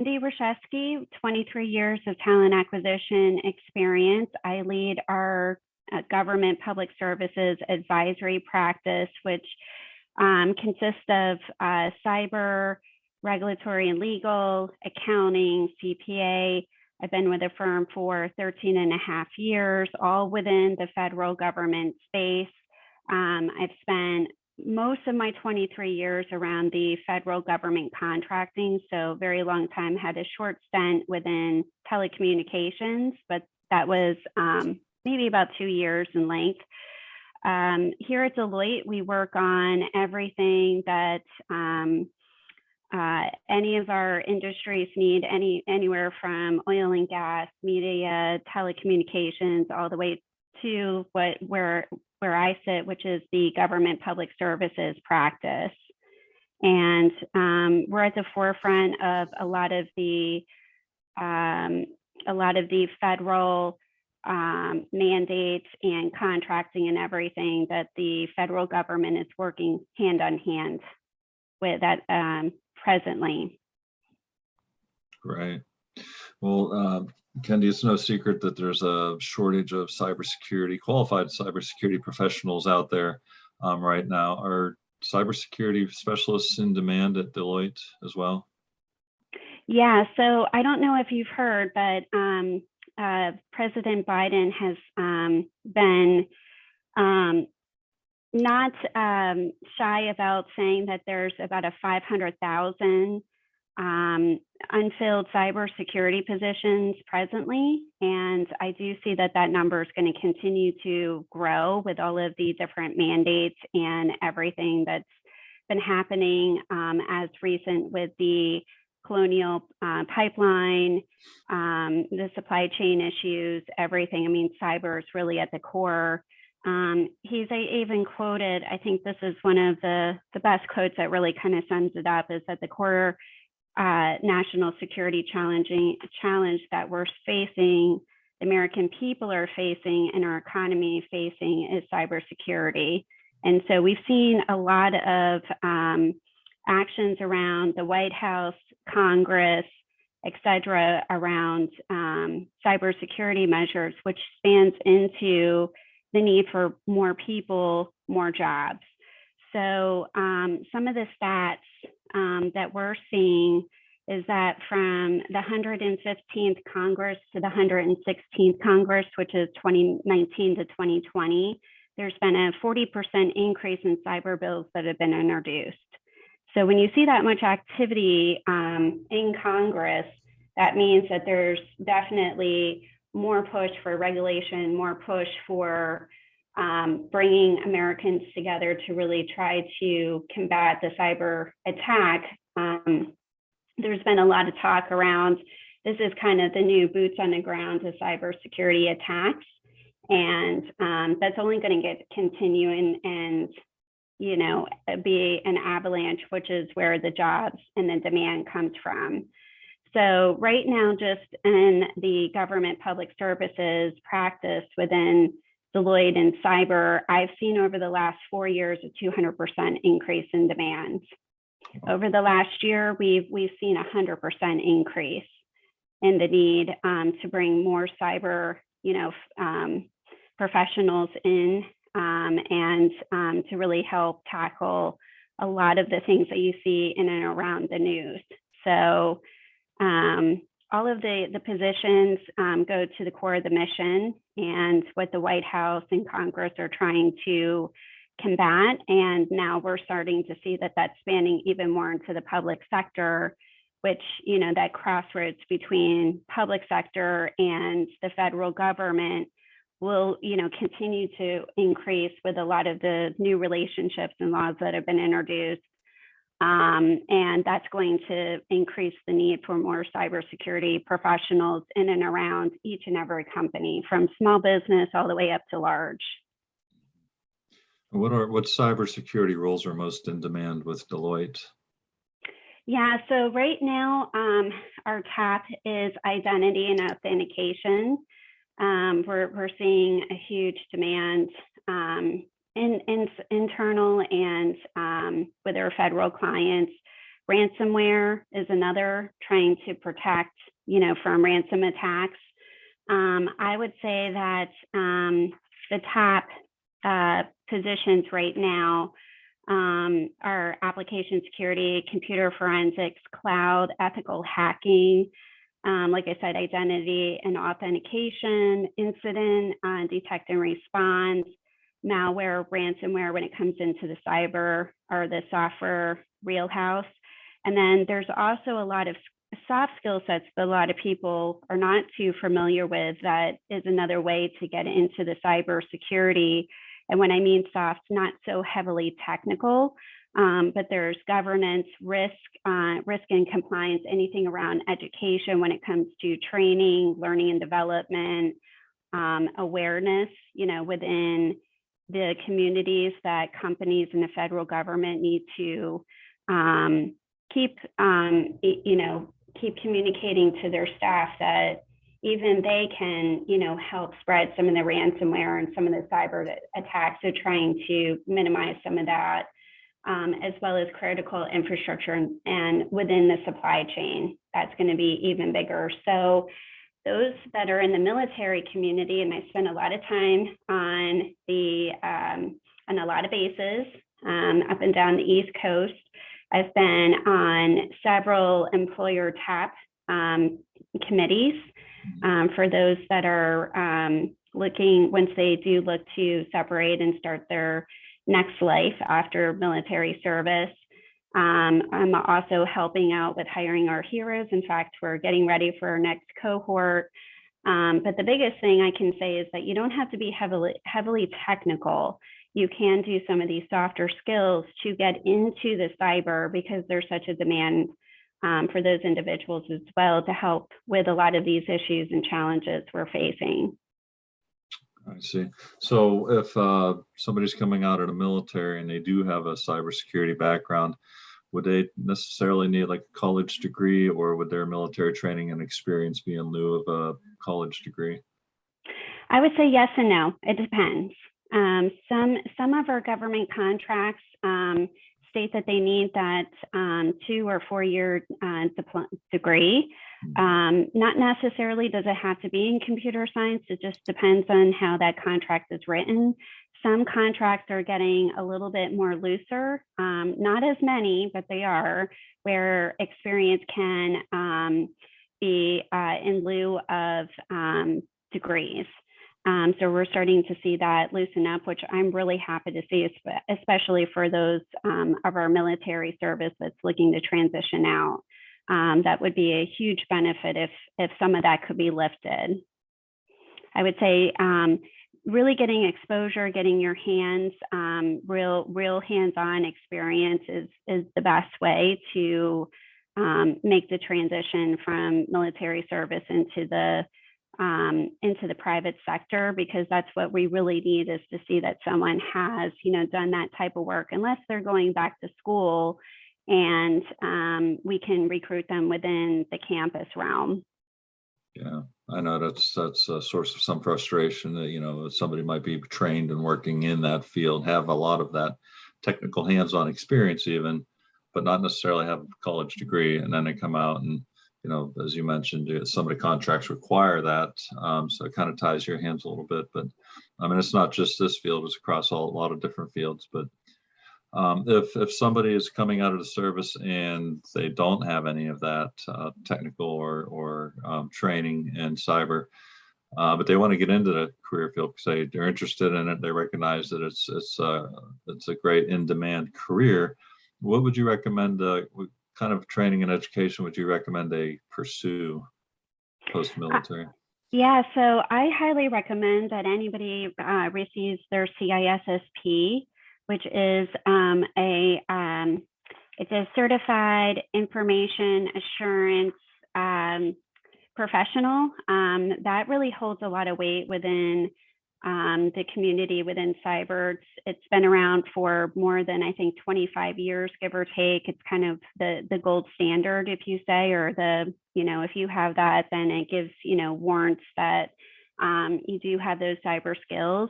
Kendy Rusiewski, 23 years of talent acquisition experience. I lead our government public services advisory practice, which consists of cyber, regulatory and legal, accounting, CPA. I've been with the firm for 13 and a half years, all within the federal government space. I've spent most of my 23 years around the federal government contracting, so very long time. Had a short stint within telecommunications, but that was maybe about 2 years in length. Here at Deloitte, we work on everything that any of our industries need, anywhere from oil and gas, media, telecommunications, all the way to where I sit, which is the government public services practice. And we're at the forefront of a lot of the federal mandates and contracting and everything that the federal government is working hand in hand with that presently. Right. Well, Kendy, it's no secret that there's a shortage of qualified cybersecurity professionals out there right now. Are cybersecurity specialists in demand at Deloitte as well? Yeah, so I don't know if you've heard, but President Biden has been not shy about saying that there's about a 500,000 unfilled cybersecurity positions presently. And I do see that that number is going to continue to grow with all of the different mandates and everything that's been happening as recent with the Colonial Pipeline, the supply chain issues, everything. I mean, cyber is really at the core. He's even quoted, I think this is one of the best quotes that really kind of sums it up, is that the core national security challenge that we're facing, the American people are facing, and our economy facing is cybersecurity. And so we've seen a lot of actions around the White House, Congress, et cetera, around cybersecurity measures, which spans into the need for more people, more jobs. So some of the stats that we're seeing is that from the 115th Congress to the 116th Congress, which is 2019 to 2020, there's been a 40% increase in cyber bills that have been introduced. So when you see that much activity in Congress, that means that there's definitely more push for regulation, more push for bringing Americans together to really try to combat the cyber attack. There's been a lot of talk around, this is kind of the new boots on the ground to cybersecurity attacks. And that's only going to continue and be an avalanche, which is where the jobs and the demand comes from. So right now, just in the government public services practice within Deloitte and cyber, I've seen over the last 4 years a 200% increase in demand. Over the last year, we've seen a 100% increase in the need to bring more cyber, professionals in and to really help tackle a lot of the things that you see in and around the news. So all of the positions go to the core of the mission and what the White House and Congress are trying to combat. And now we're starting to see that that's spanning even more into the public sector, which, that crossroads between public sector and the federal government will, continue to increase with a lot of the new relationships and laws that have been introduced. And that's going to increase the need for more cybersecurity professionals in and around each and every company, from small business all the way up to large. What cybersecurity roles are most in demand with Deloitte? Yeah, so right now, our top is identity and authentication. We're seeing a huge demand in internal and with our federal clients Ransomware is another, trying to protect, from ransom attacks. I would say that the top positions right now are application security, computer forensics, cloud, ethical hacking, like I said, identity and authentication, incident detect and response, malware, ransomware when it comes into the cyber or the software wheelhouse. And then there's also a lot of soft skill sets that a lot of people are not too familiar with. That is another way to get into the cybersecurity. And when I mean soft, not so heavily technical, but there's governance, risk and compliance, anything around education when it comes to training, learning and development, awareness, within the communities that companies and the federal government need to keep communicating to their staff that even they can, help spread some of the ransomware and some of the cyber attacks. So trying to minimize some of that, as well as critical infrastructure and within the supply chain, that's going to be even bigger. So those that are in the military community, and I spend a lot of time on a lot of bases up and down the East Coast. I've been on several employer TAP committees for those that are looking, once they do look to separate and start their next life after military service. I'm also helping out with hiring our heroes. In fact, we're getting ready for our next cohort. But the biggest thing I can say is that you don't have to be heavily technical. You can do some of these softer skills to get into the cyber, because there's such a demand for those individuals as well to help with a lot of these issues and challenges we're facing. I see. So if somebody's coming out of the military and they do have a cybersecurity background, would they necessarily need like a college degree, or would their military training and experience be in lieu of a college degree? I would say yes and no. It depends. Some of our government contracts state that they need that 2 or 4 year degree. Not necessarily does it have to be in computer science. It just depends on how that contract is written. Some contracts are getting a little bit more looser, not as many, but they are, where experience can be in lieu of degrees. So we're starting to see that loosen up, which I'm really happy to see, especially for those of our military service that's looking to transition out. That would be a huge benefit if some of that could be lifted. I would say really getting exposure, getting your hands, real hands-on experience is the best way to make the transition from military service into the private sector, because that's what we really need, is to see that someone has, done that type of work, unless they're going back to school, and we can recruit them within the campus realm. Yeah, I know that's a source of some frustration that, somebody might be trained and working in that field, have a lot of that technical hands-on experience even, but not necessarily have a college degree. And then they come out and, as you mentioned, some of the contracts require that. So it kind of ties your hands a little bit, but I mean, it's not just this field, it's across a lot of different fields. But if somebody is coming out of the service and they don't have any of that technical or training in cyber, but they want to get into the career field because they're interested in it, they recognize that it's a great in-demand career, what would you recommend? What kind of training and education would you recommend they pursue post-military? Yeah, so I highly recommend that anybody receives their CISSP, which is it's a certified information assurance professional that really holds a lot of weight within the community within cyber. It's been around for more than, I think, 25 years, give or take. It's kind of the gold standard, if you say, or if you have that, then it gives, warrants that you do have those cyber skills.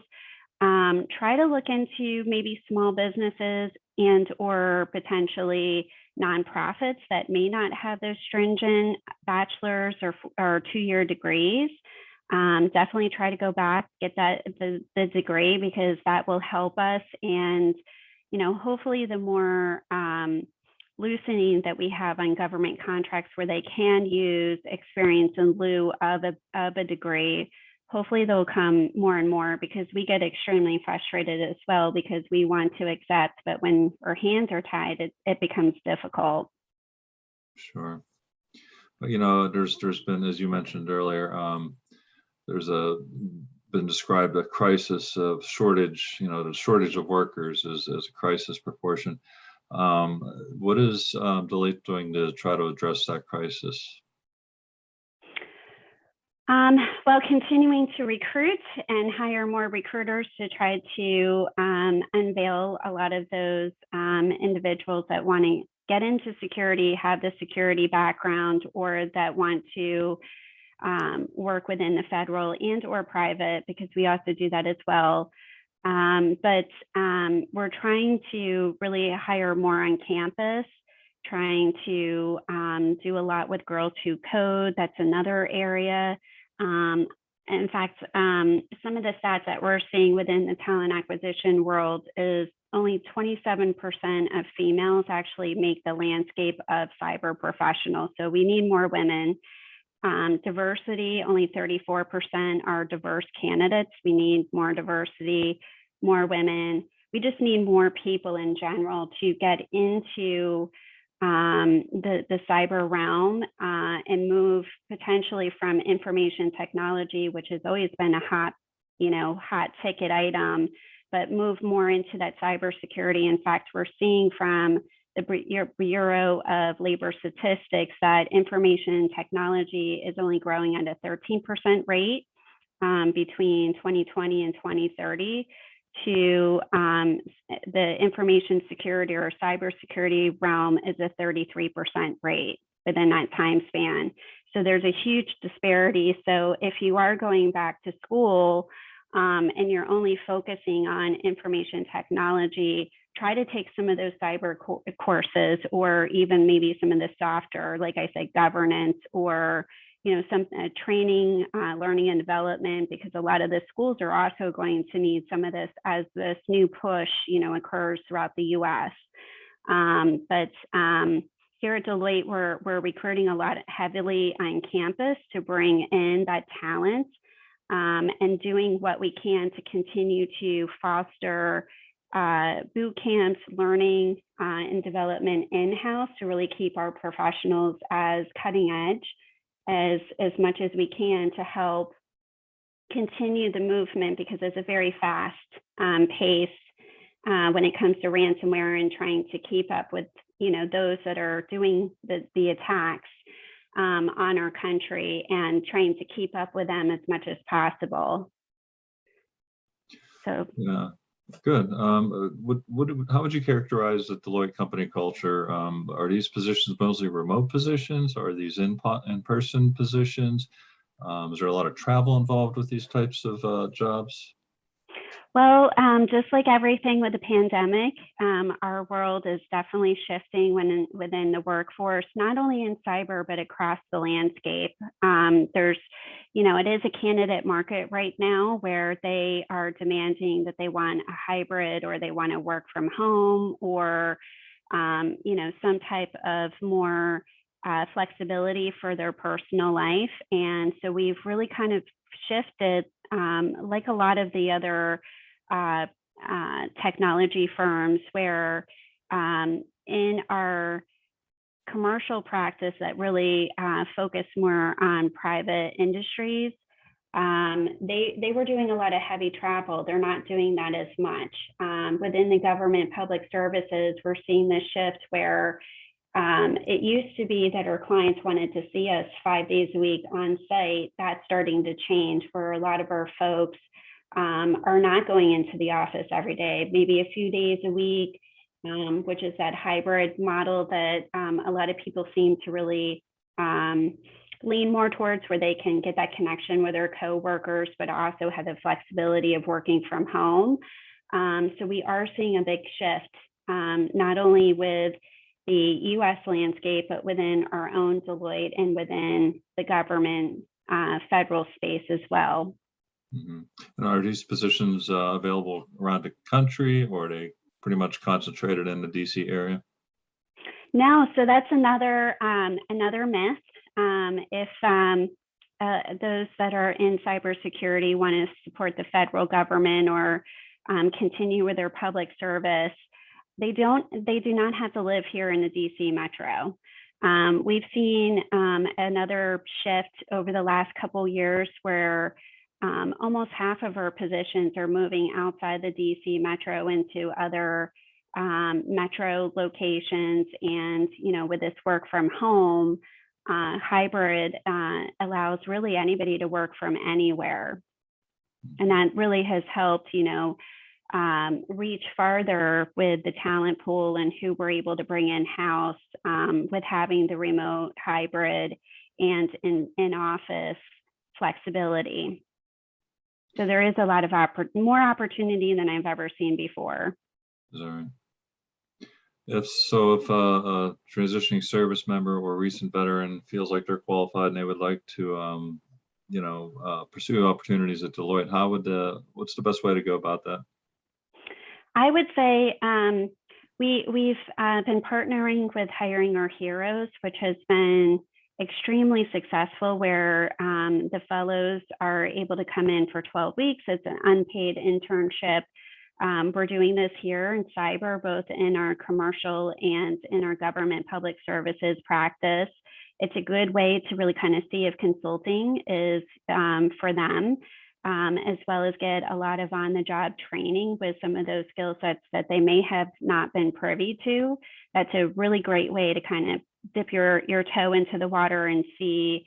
Try to look into maybe small businesses and or potentially nonprofits that may not have those stringent bachelor's or 2-year degrees. Definitely try to go back, get the degree, because that will help us. And, hopefully the more loosening that we have on government contracts where they can use experience in lieu of a degree, hopefully they'll come more and more, because we get extremely frustrated as well, because we want to accept, but when our hands are tied, it becomes difficult. Sure. But, there's been, as you mentioned earlier, there's been described a crisis of shortage, the shortage of workers as a crisis proportion. What is Deloitte doing to try to address that crisis? Well, continuing to recruit and hire more recruiters to try to unveil a lot of those individuals that want to get into security, have the security background, or that want to work within the federal and or private, because we also do that as well. But we're trying to really hire more on campus, trying to do a lot with Girls Who Code. That's another area. In fact, some of the stats that we're seeing within the talent acquisition world is only 27% of females actually make the landscape of cyber professionals. So we need more women. Diversity, only 34% are diverse candidates. We need more diversity, more women. We just need more people in general to get into the cyber realm and move potentially from information technology, which has always been a hot ticket item, but move more into that cybersecurity. In fact, we're seeing from the Bureau of Labor Statistics that information technology is only growing at a 13% rate between 2020 and 2030. To the information security or cybersecurity realm is a 33% rate within that time span. So there's a huge disparity. So if you are going back to school and you're only focusing on information technology, try to take some of those cyber courses, or even maybe some of the softer, like I said, governance, or some training, learning and development, because a lot of the schools are also going to need some of this as this new push, occurs throughout the U.S. But here at Deloitte, we're recruiting a lot heavily on campus to bring in that talent and doing what we can to continue to foster boot camps, learning and development in-house to really keep our professionals as cutting edge as much as we can, to help continue the movement, because it's a very fast pace when it comes to ransomware and trying to keep up with those that are doing the attacks on our country, and trying to keep up with them as much as possible. So yeah. Good. How would you characterize the Deloitte company culture? Are these positions mostly remote positions? Are these in-person positions? Is there a lot of travel involved with these types of jobs? Well, just like everything with the pandemic, our world is definitely shifting within the workforce, not only in cyber, but across the landscape. There's, it is a candidate market right now where they are demanding that they want a hybrid, or they want to work from home, or, some type of more flexibility for their personal life. And so we've really kind of shifted, like a lot of the other technology firms, where in our commercial practice that really focus more on private industries, they were doing a lot of heavy travel. They're not doing that as much. Within the government public services, we're seeing this shift where it used to be that our clients wanted to see us 5 days a week on site. That's starting to change, where a lot of our folks are not going into the office every day, maybe a few days a week, which is that hybrid model that a lot of people seem to really lean more towards, where they can get that connection with their coworkers, but also have the flexibility of working from home. So we are seeing a big shift, not only with the US landscape, but within our own Deloitte and within the government federal space as well. And are these positions available around the country, or are they pretty much concentrated in the DC area? No, so that's another myth. If those that are in cybersecurity want to support the federal government or continue with their public service, they do not have to live here in the DC metro. We've seen another shift over the last couple years where almost half of our positions are moving outside the DC metro into other metro locations. And, with this work from home, hybrid allows really anybody to work from anywhere. And that really has helped, reach farther with the talent pool and who we're able to bring in-house with having the remote, hybrid, and in-office flexibility. So there is a lot of more opportunity than I've ever seen before. Is that right? If a transitioning service member or recent veteran feels like they're qualified and they would like to, pursue opportunities at Deloitte, what's the best way to go about that? I would say we've been partnering with Hiring Our Heroes, which has been extremely successful, where the fellows are able to come in for 12 weeks. It's an unpaid internship. We're doing this here in cyber, both in our commercial and in our government public services practice. It's a good way to really kind of see if consulting is for them, as well as get a lot of on-the-job training with some of those skill sets that they may have not been privy to. That's a really great way to kind of dip your toe into the water and see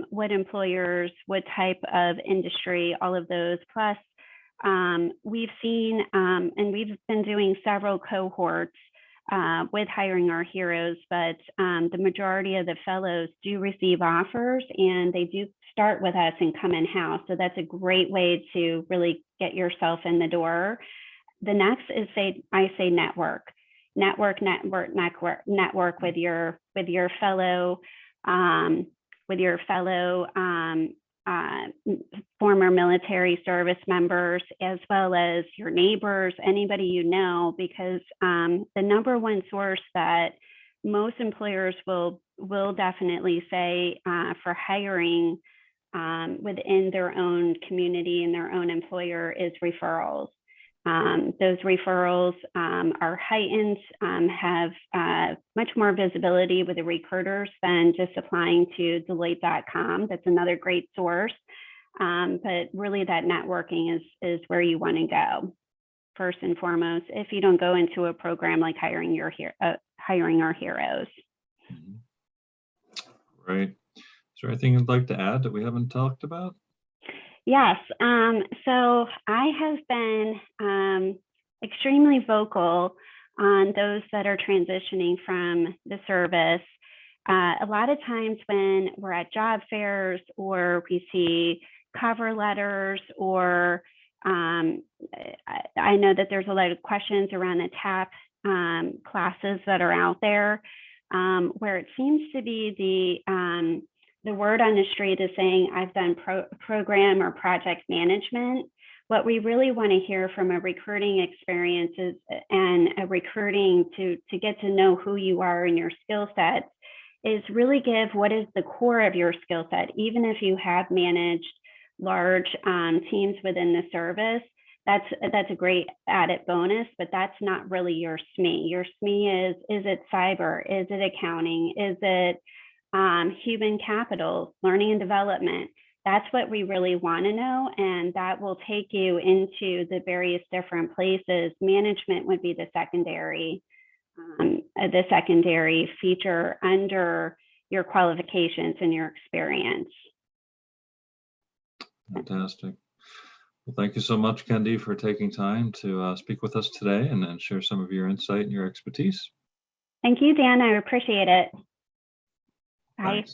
what employers, what type of industry, all of those. Plus, we've seen, and we've been doing several cohorts with Hiring Our Heroes, but the majority of the fellows do receive offers and they do start with us and come in-house. So that's a great way to really get yourself in the door. The next is I say network with your fellow former military service members, as well as your neighbors, anybody you know, because the number one source that most employers will definitely say for hiring within their own community and their own employer is referrals. Those referrals are heightened, have much more visibility with the recruiters than just applying to Deloitte.com. That's another great source. But really that networking is where you want to go first and foremost, if you don't go into a program like Hiring Our Heroes. Right. Is there anything you'd like to add that we haven't talked about? Yes. So I have been extremely vocal on those that are transitioning from the service. A lot of times when we're at job fairs or we see cover letters, or I know that there's a lot of questions around the TAP classes that are out there, where it seems to be the word on the street is saying, I've done program or project management. What we really want to hear from a recruiting experience is, and a recruiting to get to know who you are and your skill sets, is really give what is the core of your skill set. Even if you have managed large teams within the service, that's a great added bonus, but that's not really your SME. Your SME is it cyber? Is it accounting? Is it human capital, learning and development? That's what we really want to know, and that will take you into the various different places. Management would be the secondary feature under your qualifications and your experience. Fantastic. Well, thank you so much, Kendy, for taking time to speak with us today and share some of your insight and your expertise. Thank you, Dan. I appreciate it. Bye. Thanks.